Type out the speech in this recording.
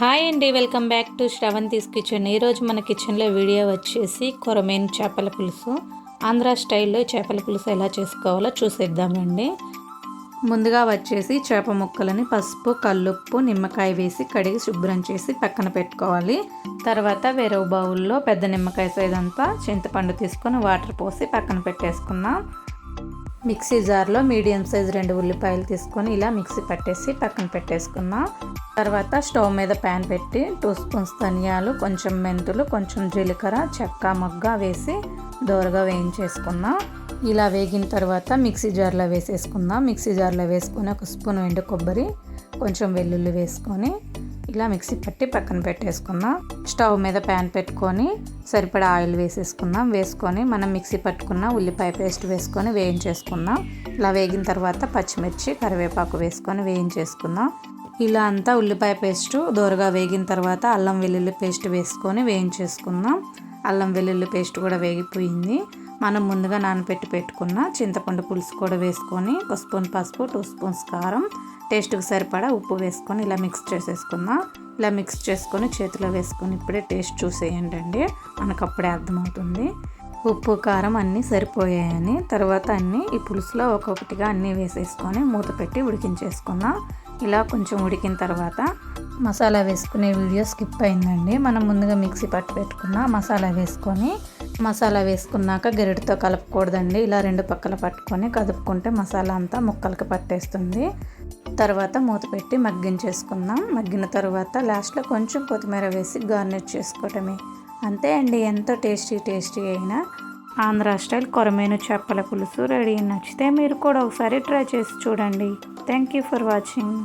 Hi అండి, welcome back to Sravanthi's kitchen. ఈరోజు మన కిచెన్లో వీడియో వచ్చేసి కొరమేను చేపల పులుసు. ఆంధ్ర స్టైల్లో చేపల పులుసు ఎలా చేసుకోవాలో చూసేద్దామండి. ముందుగా వచ్చేసి చేప ముక్కలని పసుపు, కల్లుప్పు, నిమ్మకాయ వేసి కడిగి శుభ్రం చేసి పక్కన పెట్టుకోవాలి. తర్వాత వేరే బౌల్లో పెద్ద నిమ్మకాయ సైజ్ అంతా చింతపండు తీసుకొని వాటర్ పోసి పక్కన పెట్టేసుకున్నాం. మిక్సీ జార్లో మీడియం సైజ్ 2 ఉల్లిపాయలు తీసుకొని ఇలా మిక్సీ పట్టేసి పక్కన పెట్టేసుకున్నాం. తర్వాత స్టవ్ మీద ప్యాన్ పెట్టి 2 స్పూన్స్ ధనియాలు, కొంచెం మెంతులు, కొంచెం జీలకర్ర, చెక్క, మొగ్గ వేసి దోరగా వేయించేసుకున్నాం. ఇలా వేగిన తర్వాత మిక్సీ జార్లో వేసేసుకుందాం. మిక్సీ జార్లో వేసుకొని 1 స్పూన్ ఎండు కొబ్బరి, కొంచెం వెల్లుల్లి వేసుకొని ఇలా మిక్సీ పట్టి పక్కన పెట్టేసుకుందాం. స్టవ్ మీద ప్యాన్ పెట్టుకొని సరిపడా ఆయిల్ వేసేసుకుందాం. వేసుకొని మనం మిక్సీ పట్టుకున్న ఉల్లిపాయ పేస్ట్ వేసుకొని వేయించేసుకుందాం. ఇలా వేగిన తర్వాత పచ్చిమిర్చి, కరివేపాకు వేసుకొని వేయించేసుకుందాం. ఇలా అంతా ఉల్లిపాయ పేస్ట్ దోరగా వేగిన తర్వాత అల్లం వెల్లుల్లి పేస్ట్ వేసుకొని వేయించేసుకుందాం. అల్లం వెల్లుల్లి పేస్ట్ కూడా వేగిపోయింది. మనం ముందుగా నానబెట్టి పెట్టుకున్న చింతపండు పులుసు కూడా వేసుకొని 1 స్పూన్ పసుపు, 2 స్పూన్స్ కారం, టేస్ట్కి సరిపడా ఉప్పు వేసుకొని ఇలా మిక్స్ చేసేసుకుందాం. ఇలా మిక్స్ చేసుకొని చేతిలో వేసుకొని ఇప్పుడే టేస్ట్ చూసేయండి అండి, మనకు అప్పుడే అర్థమవుతుంది ఉప్పు కారం అన్నీ సరిపోయాయని. తర్వాత అన్నీ ఈ పులుసులో ఒక్కొక్కటిగా అన్నీ వేసేసుకొని మూత పెట్టి ఉడికించేసుకుందాం. ఇలా కొంచెం ఉడికిన తర్వాత మసాలా వేసుకునే వీడియో స్కిప్ అయిందండి. మనం ముందుగా మిక్సీ పట్టి పెట్టుకున్న మసాలా వేసుకున్నాక గరిటతో కలపకూడదండి. ఇలా 2 పక్కల పట్టుకొని కదుపుకుంటే మసాలా అంతా ముక్కలకి పట్టేస్తుంది. తర్వాత మూత పెట్టి మగ్గించేసుకుందాం. మగ్గిన తర్వాత లాస్ట్లో కొంచెం కొత్తిమీర వేసి గార్నిష్ చేసుకోవటమే. అంతే అండి, ఎంతో టేస్టీ అయిన ఆంధ్ర స్టైల్ కొరమేను చేపల పులుసు రెడీ. నచ్చితే మీరు కూడా ఒకసారి ట్రై చేసి చూడండి. Thank you for watching.